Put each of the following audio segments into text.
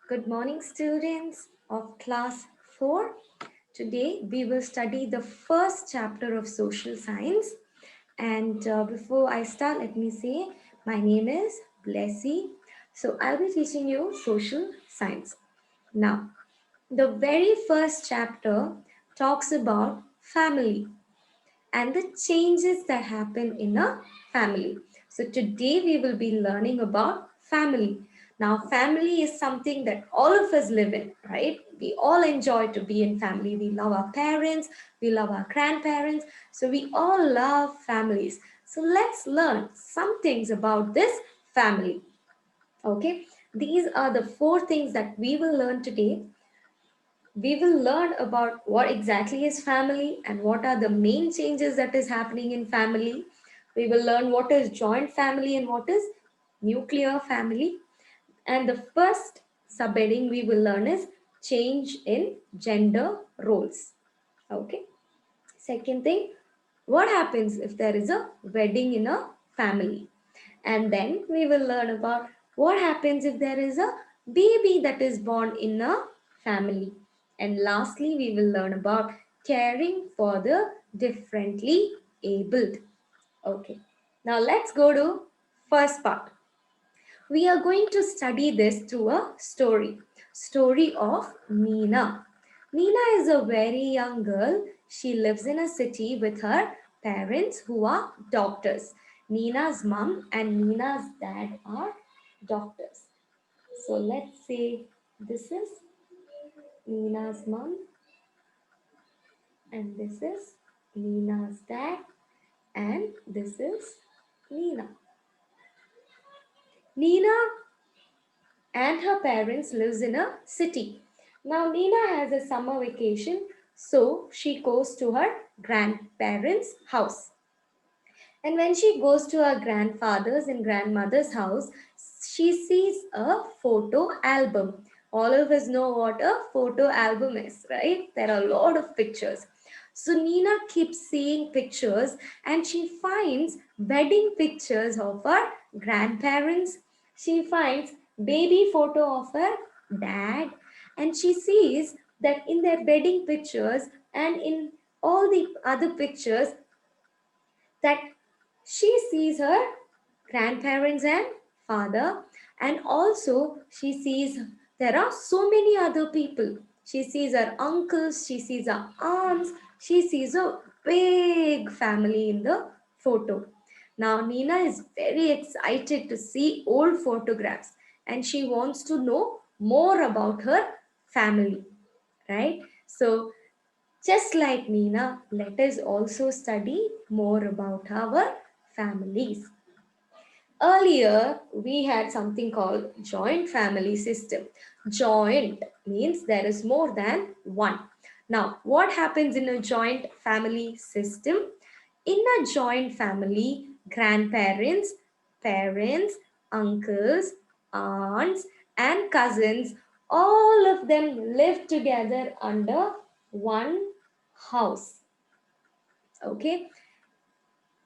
Good morning, students of class 4. Today we will study the first chapter of social science. And before I start, let me say my name is Blessy. So I'll be teaching you social science. Now, the very first chapter talks about family and the changes that happen in a family. So today we will be learning about family. Now family is something that all of us live in, right? We all enjoy to be in family. We love our parents, we love our grandparents. So we all love families. So let's learn some things about this family. Okay? These are the four things that we will learn today. We will learn about what exactly is family and what are the main changes that is happening in family. We will learn what is joint family and what is nuclear family. And the first subheading we will learn is change in gender roles. Okay. Second thing, what happens if there is a wedding in a family? And then we will learn about what happens if there is a baby that is born in a family. And lastly, we will learn about caring for the differently abled. Okay. Now let's go to first part. We are going to study this through a story of Nina. Nina is a very young girl. She lives in a city with her parents who are doctors. Nina's mom and Nina's dad are doctors. So let's say this is Nina's mom and this is Nina's dad and this is Nina. Nina and her parents lives in a city. Now Nina has a summer vacation, so she goes to her grandparents' house. And when she goes to her grandfather's and grandmother's house, she sees a photo album. All of us know what a photo album is, right? There are a lot of pictures. So Nina keeps seeing pictures and she finds wedding pictures of her grandparents. She finds baby photo of her dad and she sees that in their wedding pictures and in all the other pictures that she sees her grandparents and father, and also she sees there are so many other people. She sees her uncles, she sees her aunts, she sees a big family in the photo. Now Nina is very excited to see old photographs and she wants to know more about her family, right? So just like Nina, let us also study more about our families. Earlier, we had something called joint family system. Joint means there is more than one. Now, what happens in a joint family system? In a joint family, grandparents, parents, uncles, aunts, and cousins, all of them live together under one house. Okay,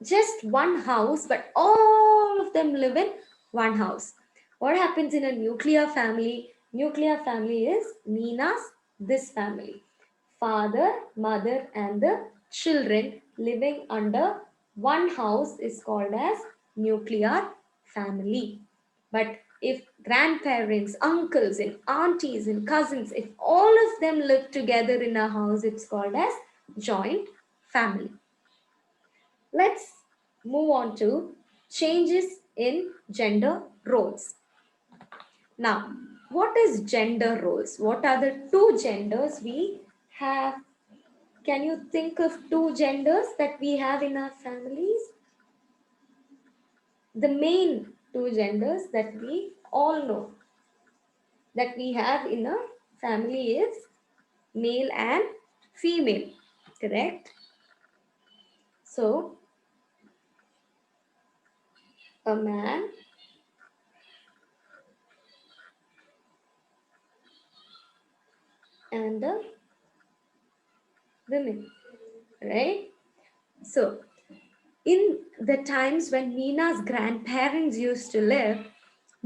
just one house, but all of them live in one house. What happens in a nuclear family? Nuclear family is Nina's this family. Father, mother, and the children living under one house is called as nuclear family. But if grandparents, uncles, and aunties and cousins, if all of them live together in a house, it's called as joint family. Let's move on to changes in gender roles. Now, what is gender roles? What are the two genders we have? Can you think of two genders that we have in our families? The main two genders that we all know that we have in a family is male and female, correct? So, a man and a woman, right? So, in the times when Nina's grandparents used to live,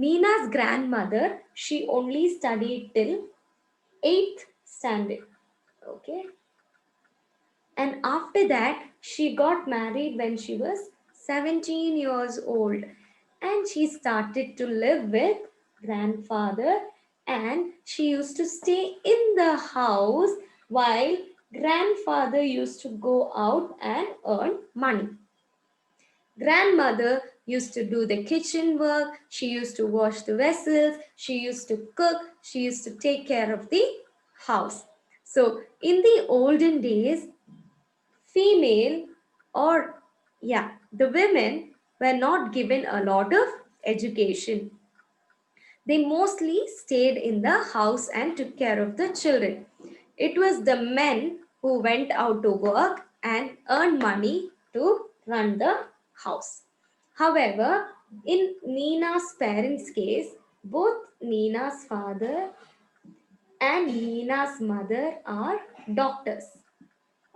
Nina's grandmother, she only studied till 8th standard. Okay. And after that, she got married when she was 17 years old. And she started to live with grandfather. And she used to stay in the house while grandfather used to go out and earn money. Grandmother used to do the kitchen work, she used to wash the vessels, she used to cook, she used to take care of the house. So, in the olden days, female or the women were not given a lot of education. They mostly stayed in the house and took care of the children. It was the men who went out to work and earned money to run the house. However, in Nina's parents' case, both Nina's father and Nina's mother are doctors.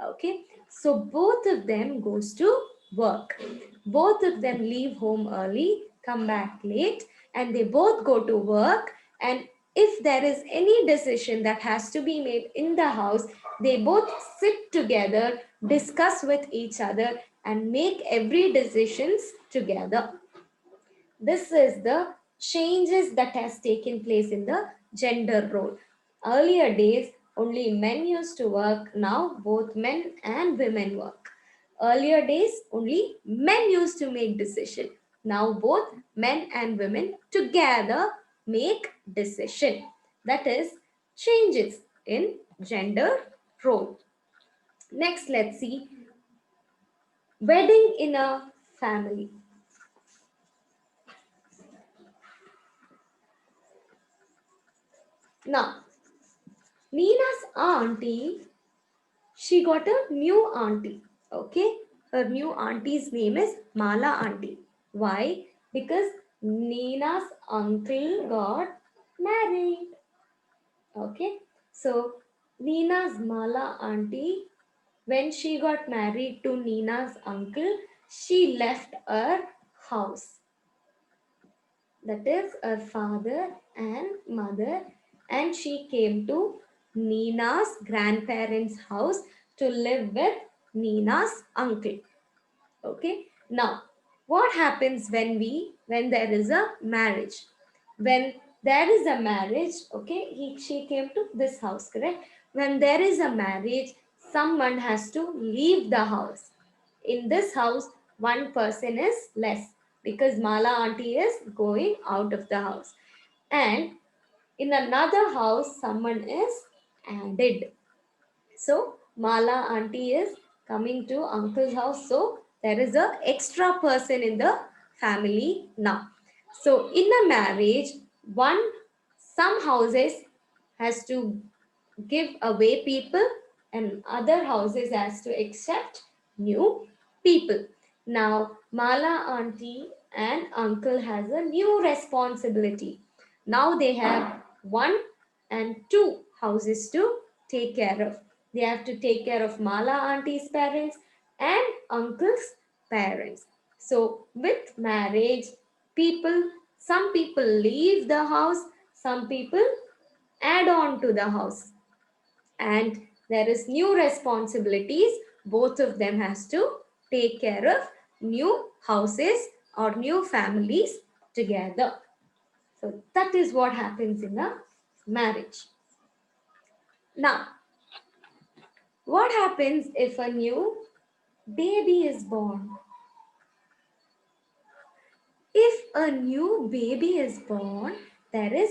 Okay, so both of them goes to work. Both of them leave home early, come back late, and they both go to work. And if there is any decision that has to be made in the house, they both sit together, discuss with each other, and make every decisions together. This is the changes that has taken place in the gender role. Earlier days, only men used to work. Now, both men and women work. Earlier days, only men used to make decision. Now, both men and women together make decision. That is changes in gender role. Next, let's see wedding in a family. Now, Nina's auntie, she got a new auntie. Okay, her new auntie's name is Mala auntie. Why? Because Nina's uncle got married. Okay, so Nina's Mala auntie, when she got married to Nina's uncle, she left her house. That is her father and mother, and she came to Nina's grandparents' house to live with Nina's uncle. Okay, now what happens when there is a marriage? When there is a marriage, okay, she came to this house, correct? When there is a marriage, someone has to leave the house. In this house, one person is less because Mala auntie is going out of the house. And in another house, someone is added. So Mala auntie is coming to uncle's house. So there is a extra person in the family now. So in a marriage, one some houses has to give away people and other houses has to accept new people. Now Mala auntie and uncle has a new responsibility. Now they have one and two houses to take care of. They have to take care of Mala auntie's parents and uncle's parents. So with marriage, some people leave the house, some people add on to the house, and there is new responsibilities. Both of them has to take care of new houses or new families together. So that is what happens in a marriage. Now, what happens if a new baby is born? If a new baby is born, there is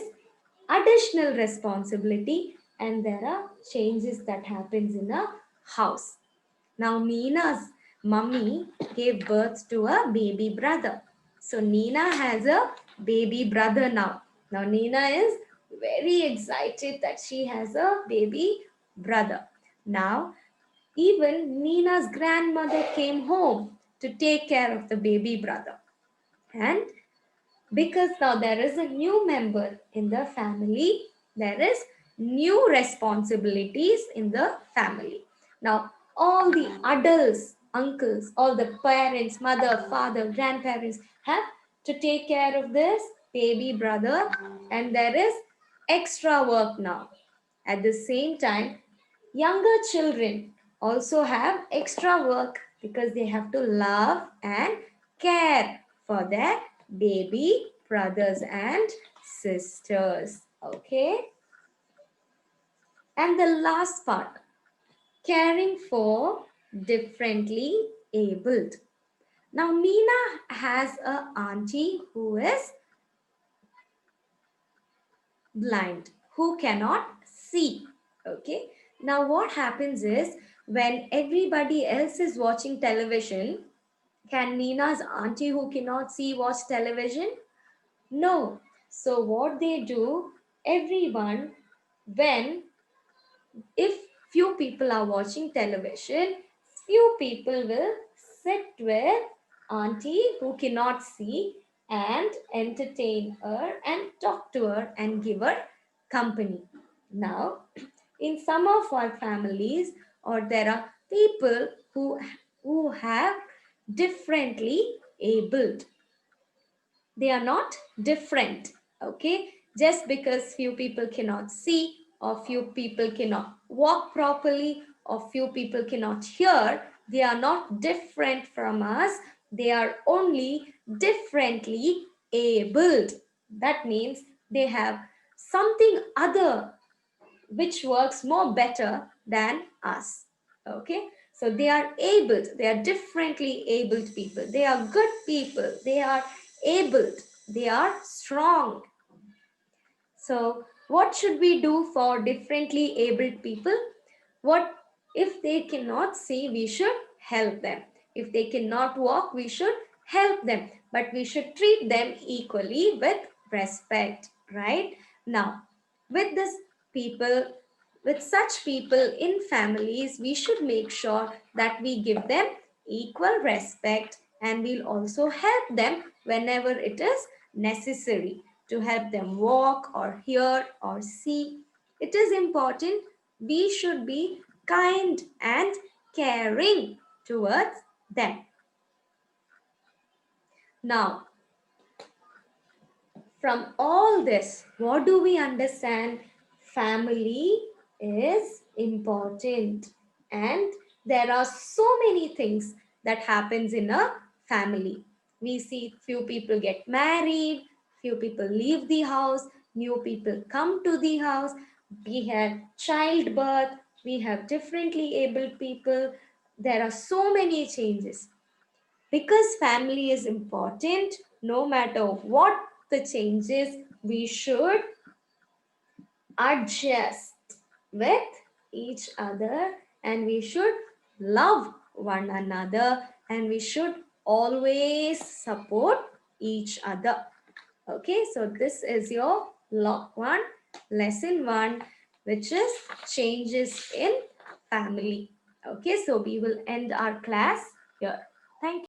additional responsibility and there are changes that happens in a house. Now Nina's mummy gave birth to a baby brother. So Nina has a baby brother now. Now Nina is very excited that she has a baby brother. Now even Nina's grandmother came home to take care of the baby brother. And because now there is a new member in the family, there is new responsibilities in the family. Now all the adults, uncles, all the parents, mother, father, grandparents have to take care of this baby brother, and there is extra work now. At the same time, younger children also have extra work because they have to love and care for their baby brothers and sisters. Okay. And the last part, caring for differently abled. Now, Nina has a auntie who is blind, who cannot see. Okay. Now, what happens is when everybody else is watching television, can Nina's auntie who cannot see watch television? No. So, what they do, everyone, when if few people are watching television, few people will sit with auntie who cannot see and entertain her and talk to her and give her company. Now, in some of our families, or there are people who have differently abled, they are not different. Okay, just because few people cannot see or few people cannot walk properly or few people cannot hear, they are not different from us, they are only differently abled. That means they have something other which works more better than us. Okay, so they are abled, they are differently abled people, they are good people, they are abled, they are strong. So what should we do for differently abled people? What if they cannot see, we should help them. If they cannot walk, we should help them, but we should treat them equally with respect, right? Now, with this people, with such people in families, we should make sure that we give them equal respect, and we'll also help them whenever it is necessary to help them walk or hear or see. It is important we should be kind and caring towards them. Now, from all this, what do we understand? Family is important, and there are so many things that happens in a family. We see few people get married, few people leave the house, new people come to the house, we have childbirth, we have differently abled people. There are so many changes. Because family is important, no matter what the changes, we should adjust with each other, and we should love one another, and we should always support each other. Okay, so this is your log 1, lesson 1, which is changes in family. Okay, so we will end our class here. Thank you.